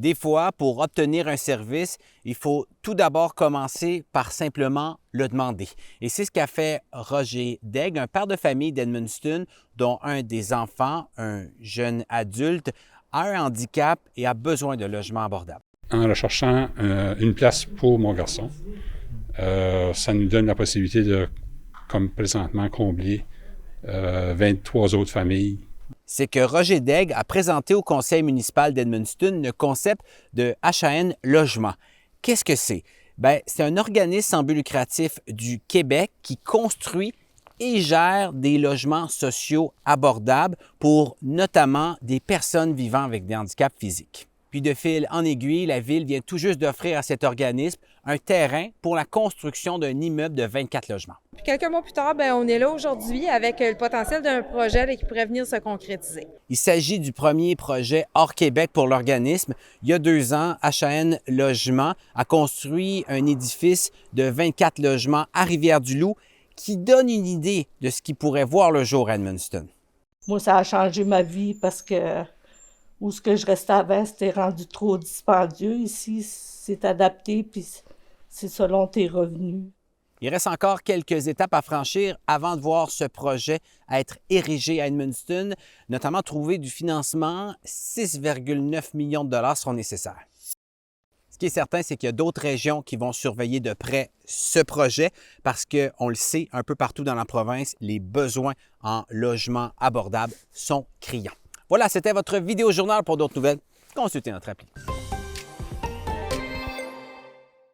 Des fois, pour obtenir un service, il faut tout d'abord commencer par simplement le demander. Et c'est ce qu'a fait Roger Daigle, un père de famille d'Edmundston, dont un des enfants, un jeune adulte, a un handicap et a besoin de logements abordables. En recherchant une place pour mon garçon, ça nous donne la possibilité de, comme présentement, combler 23 autres familles. C'est que Roger Daigle a présenté au conseil municipal d'Edmundston le concept de HAN Logement. Qu'est-ce que c'est? Bien, c'est un organisme sans but lucratif du Québec qui construit et gère des logements sociaux abordables pour notamment des personnes vivant avec des handicaps physiques. Puis de fil en aiguille, la Ville vient tout juste d'offrir à cet organisme un terrain pour la construction d'un immeuble de 24 logements. Puis quelques mois plus tard, on est là aujourd'hui avec le potentiel d'un projet là, qui pourrait venir se concrétiser. Il s'agit du premier projet hors Québec pour l'organisme. Il y a 2 ans, HAN Logement a construit un édifice de 24 logements à Rivière-du-Loup qui donne une idée de ce qui pourrait voir le jour à Edmundston. Moi, ça a changé ma vie parce que où ce que je restais avant, c'était rendu trop dispendieux. Ici, c'est adapté, puis c'est selon tes revenus. Il reste encore quelques étapes à franchir avant de voir ce projet être érigé à Edmundston, notamment trouver du financement. 6,9 millions de dollars seront nécessaires. Ce qui est certain, c'est qu'il y a d'autres régions qui vont surveiller de près ce projet parce qu'on le sait, un peu partout dans la province, les besoins en logement abordable sont criants. Voilà, c'était votre vidéo journal. Pour d'autres nouvelles, consultez notre appli.